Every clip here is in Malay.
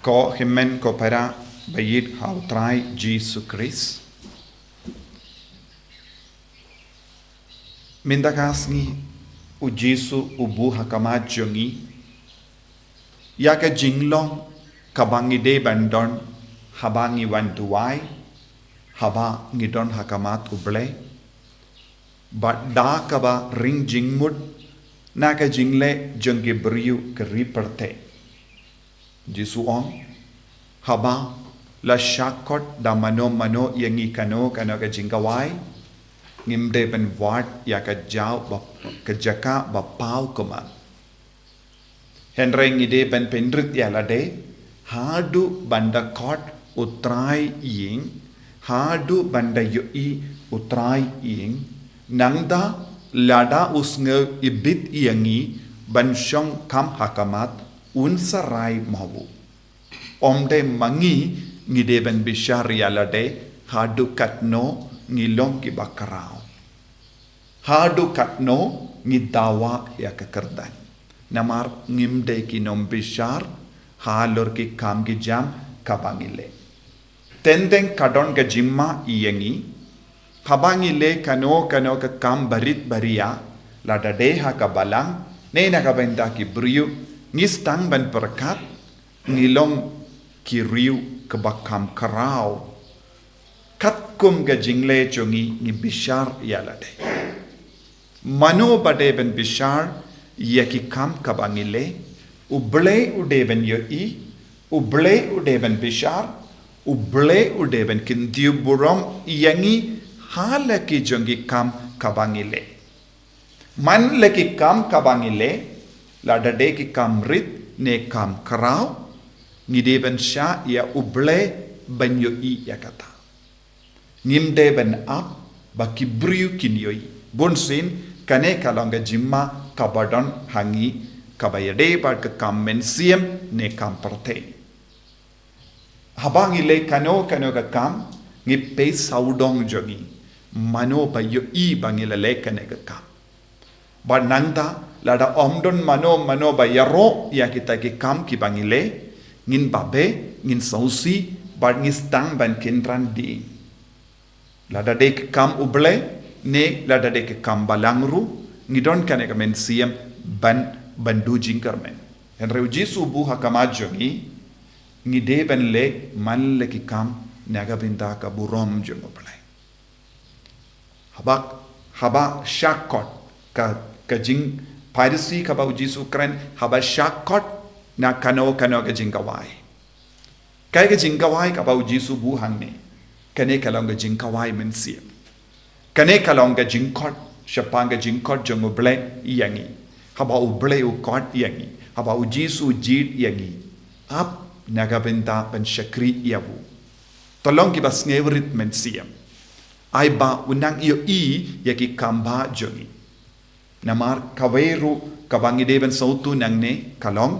ko himen ko para bayit hau trai Jesus Christ. Mindakas ni u Jesu ubu hakamat jongi ya ka jinglong kabangi de bandon habangi wantuai haba ngidon hakamat uble but da kaba ring jingmut na ka jingle jongi briu keri perte Jesu on haba la shakot da mano yangi kano ka jingawai ngimde ben wat ya ka jau ka jaka ba pau koma henreng ide ben pendrit ya lade hadu banda kot utrai ying hadu banda ïohi utrai ying nangda lada usnge ibit yangi ban shong kam hakamat unsarai mawu omde mangi ngide ben bishar ya lade hadu katno ngilong ki bakarao hadu katno ngidawa ya kekerdan namar ngimde ki nom bishar halor ki kam ki jam kabangile tendeng kadon ke jimma iyengi kabangile kano ke kam barit baria lada deha ka balang nena ka benda ki briu ngistang ban perkat ngilong ki riu ke bakam karao katkum ga jingle chongi ni bishar yalade mano bade ben bishar yaki kam kabangile uble ude ben ïohi uble ude ben bishar uble ude ben kindiu burom yangi halaki jongi kam kabangile man laki kam kabangile ladade ki kam rit ne kam karao ngide ben sha ya uble ben ïohi yakata ngimde ben ap baki briu kiniyoi bonsin kane kalonga jimma kabadon hangi kabayade bar ke kam mensiem ne kam parte habangile kano ka kam ngipe saudong jogi mano ba ïohi bangile le kane ka kam bananda lada omdon mano ba yaro ya kita ki kam ki bangile ngin babe ngin sausi bar ngistang ban kindran di lada dek kam uble ne lada dek kam balangru ngidon kane kamen siem ban bandu jingkarmen henre Jesu bu hakamajongi ngide ben le man le ki kam naga binta ka burom jong uble haba shakot ka jing piracy ka ba Jesu kren haba shakot na kano ka jingawai kai ka jingawai ka ba Jesu bu hangne kane kalonga jingkawai mensiam kane kalonga jingkot shapanga jingkot jongo ble yangi haba uble ukot yangi haba Jesu jid yangi ap nagabenta ben shakri yawu tolong ki bas ngevrit mensiam ai ba unang ïohi yaki kamba jongi namar kaweru kabangi deben sautu nangne kalong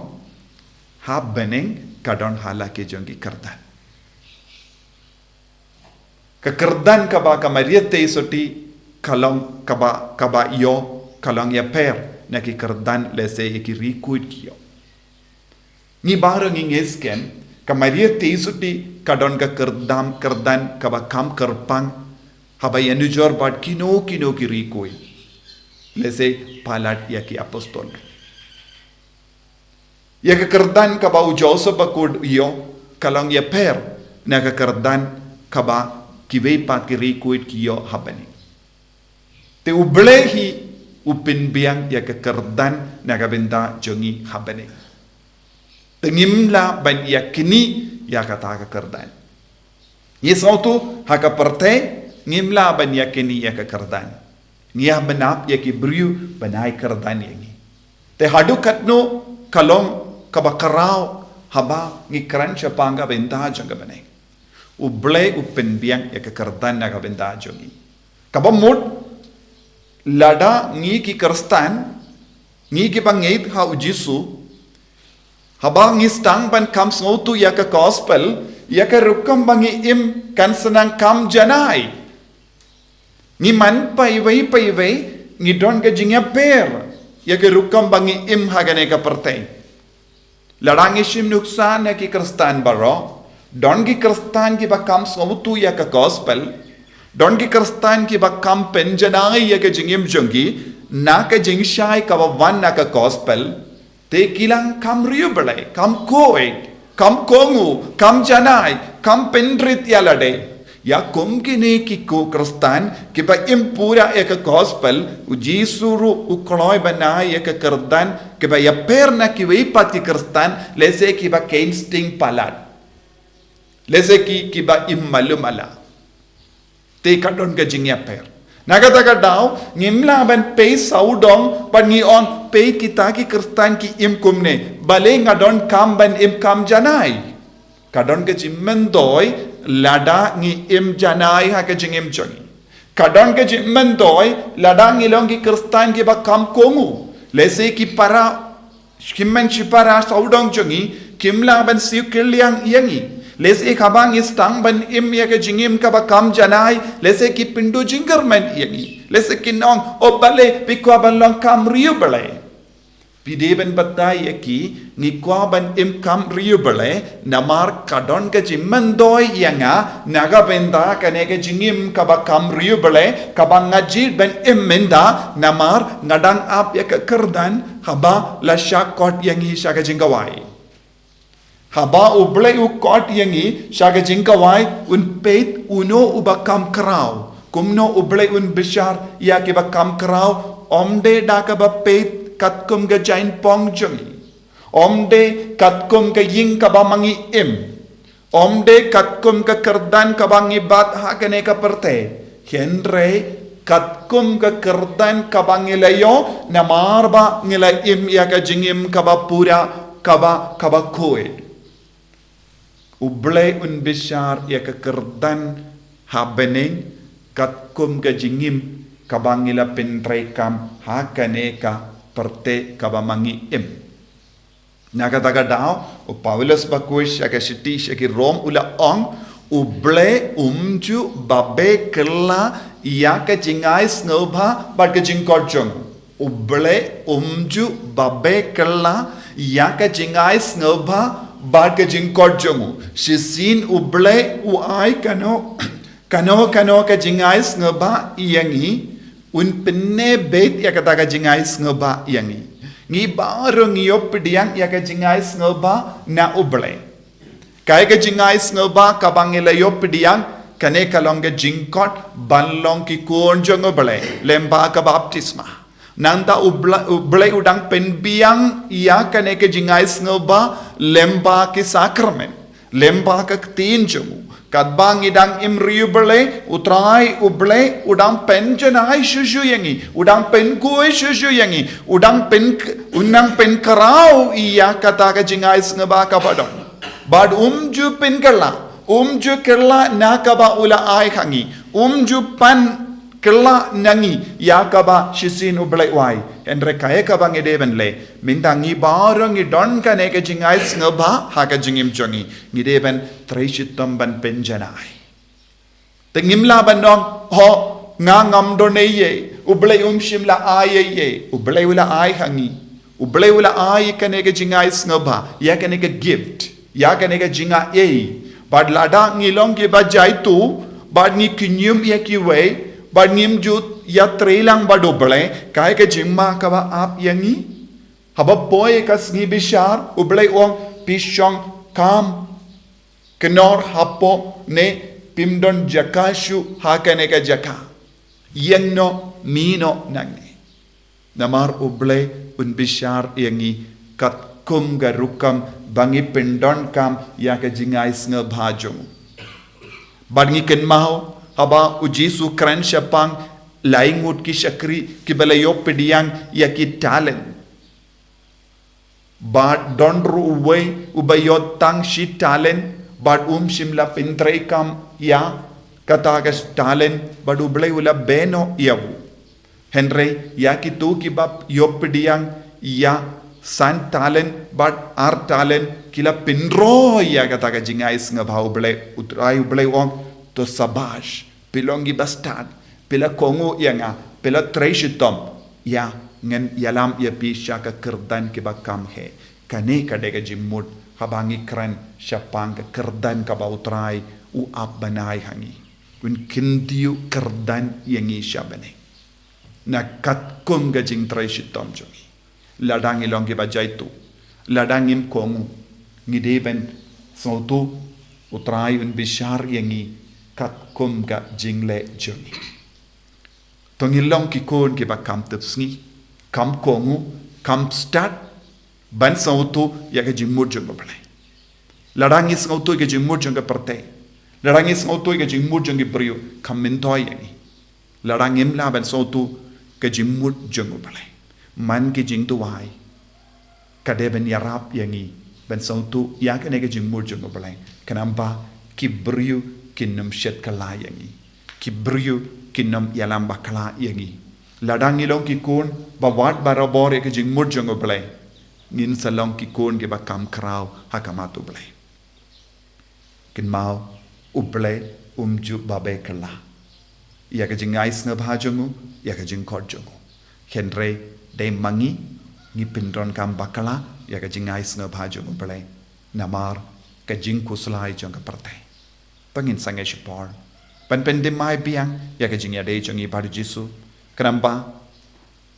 hab beneng kadon halake jongi kardan kekerdan kaba kamariete soti kalong kaba yo kalong ya per na ki kerdan lese ki rikuit kyo ni barang ingesken kamariete soti kadon ka kerdan kaba kam kerpang haba yanujor bad kino ki rikuit lese palat ya ki apostol ya kekerdan kaba ujoso bakud yo kalong ya per na kekerdan kaba kiwe pat kiri kuit kiyo habani te ublehi upin biang ya kekerdan nagabenda jongi habani tengimla ban yakini ya kata kekerdan yesautu haka parte ngimla ban yakini ya kekerdan ngiyah benap ya ki briu banai kerdan yangi te hadu katno kalong kabakarao haba ngikran chapanga benta jonga banai uble upen biang ya kekerdan naga benda jongi kabamut lada ngi ki kerstan ngi ki bangait ha Jesu haba ngi stang ban kam snautu ya ke gospel ya ke rukam bangi im kan senang kam janai ngi man pai wei ngi don ke jingya per ya ke rukam bangi im hagane ka pertai Ladangishim nuksan ki kristan baro. Don ki kristan ki bakam somutu ya ka gospel. Don ki kristan ki bakam penjanai ya ka jingim jongi. Na ka jingshai ka wan na ka gospel. Te kilang kam riubale, kam koit, kam kongu, kam janai, kam pendrit yalade. Ya kumkini ki ko kristan ki ba impura ya ka gospel ujisuru ukloy banai ya ka kerdan ki ba ya perna ki weipat ki kristan lese ki ba keinsting palat. Lese ki ba immalumala. Te kadon ka jingya per. Nagataga daw, ngimlaban pay saudong, pan ngion pay kita ki kristan ki imkumne, bale ngadon kamban imkam janay. Kadon ka myntoi, lada ngi im janay ha ka jingim jongi. Kadon ka myntoi, lada ngilong ki kristan ki bakam kongu. Lese ki para, kimman si para saudong jongi, kimlaban siu kilyang yangi. Lese kabang istang ban im ya ka jingim ka bakam janay lese ki pindu jingerman yangi lese kinong obale pikwa ban long kam riubale pideben batay ki ni kwa ban im kam riubale namar kadon ka myntoi yanga naga benda kane ka jingim ka bakam riubale kabang ngajid ban im menda namar ngadang ap ya ka kerdan haba la shakot yangi shaka jingawai Haba ublay u kot yangi shaga jingkawai un peit uno ubakam krau kumno ublay un bishar ya ki bakam krau omde daka ba peit katkum ga jain pong jongi omde katkum ga ying ka ba mangi im omde katkum ka kerdan ka bangi bat hakane ka perte henre katkum ka kerdan ka bangi layo namarba ngila im ya ka jingim ka ba pura ka ba koed Ublay un bishar ya ka kerdan habening katkum ka jingim kabangila pinray kam hakane ka perte kabamangi im. Nakataga daw o Paulus bakuish ya ka shitish ya ki Rom ula ong ublay umju babe kela ya ka jingais ngobha bad ka jingkorjong. Ublay umju babe kela ya ka jingais ngobha bad ka jingkorjongu shisin ublay uay kano ka jingais ngaba iyangi un pinne bet ya kata ka jingais ngaba iyangi ngi baro ngiyop pidiyang ya ka jingais ngaba na ublay kaya ka jingais ngaba kabangila yop pidiyang kane kalong ka jingkot banlong ki konjong ublay lemba ka baptisma Nanda ublay udang penbiang iya kane ke jingais ngaba lemba ki sakramen lemba ka tinjung kadbang idang imriubale utrai ublay udang penjanai shushu yangi udang penkui shushu yangi udang unang penkarau iya kata ka jingais ngaba ka padon bad umju kerla nakaba ula ai khangi umju pan Kela nangi yakaba shisin ublay waiendre kaya kabang edeben le mintangi barang idon kane ke jingais ngaba haka jingim jongi ngideben traishitam ban penjanai tengimla bandong ho ngangam doneye ublay shimla aye ublay ula ay hangi ublay ula ay kane ke jingais ngaba ya kane ke gift ya kane ke jinga bad lada ngilong ke bajai tu bad ni kinyum ya ki way Bad ngim jut ya trailang badoblay kaya ke jingma kaba ap yangi haba boy kas ngi bishar ublay ong pishong kam kenor hapo ne pimdon jakashu hakane ka jaka yang no mino nangi namar ublay un bishar yangi kat kum garukam bangi pindon kam ya ke jingais nge bhajong bad ngi ken mau haba ujisu kran shapang laingut ki shakri ki balayo pediyang ya ki talent bad donru uway ubayot tang shi talent bad shimla pintray kam ya katagas talent bad ublay ula beno yawu henry ya ki tu ki bab yo pediyang ya san talent bad ar talent kila pinro ya kataga jingais nga bha ublay utray ublay ong to sabash pilongi bastad pila kongo yanga pila traishitom ya ngen yalam ya pisha ka kerdan ki bakam he kane kadega jimmut habangi kran syapang ke kerdan ka bautrai u abbanai hangi un kindiu kerdan yangi syabane na kat kum ga jing trai shitom jongi ladang ilong ke bajai tu ladang im kongu ngideben sautu utrai un bishar yangi kat kum ga jingle jongi tongilong ki kon ke ba kam tepsngi kam kongu kam start ban sautu ya ke jingmur jong bale ladang is sautu ke jingmur jong ke perte ladang is sautu ke jingmur jong ke brio kam myntoi yangi ladang im la ban sautu ke jingmur jong bale man ke jing tu wai kade ben yarap yangi ban sautu ya ke ne ke jingmur jong bale kanamba ki brio kinum shet kala yangi ki brio kinum yalam bakala yangi ladang ilong ki kon bawat barabor ke jingmur jong bale ngin salong ki kon ke bakam kraw hakamatu bale kin mau uble umju babe kala ya ke jingai sna bhajongu ya ke jing khot jongu henre de mangi ngi pindron kam bakala ya ke jingai sna bhajongu bale namar ke jing kuslai jong ka parte pangin sangai shipor pan pen de mai biang ya ke jing ya de jongi bar jisu kenapa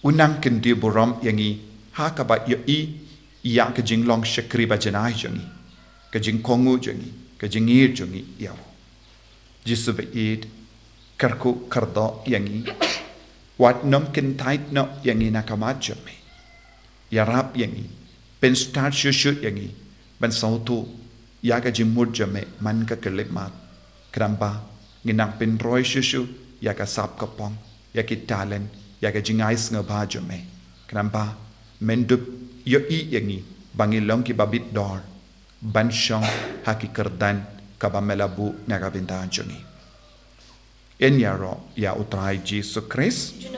unang kendi borom yangi ha ka ba ïohi ya ke jing long shakri ba janai jongi ke jing kongu jongi ke jing ir jongi yaw jisu be id karku kardo yangi wat nom ken tait no yangi nakamat jome yarap yangi pen start shushu yangi ban sautu ya ke jing mur jome man ka kelimat kenapa nginang pen roy shushu ya ka sap kapong ya ki talent ya ke jingai snga bajome kenapa mendup ïohi yangi bangilong ki babit dor ban shong haki kerdan kabamelabu nagabintan jongi en yaro ya utrai Jesus Christ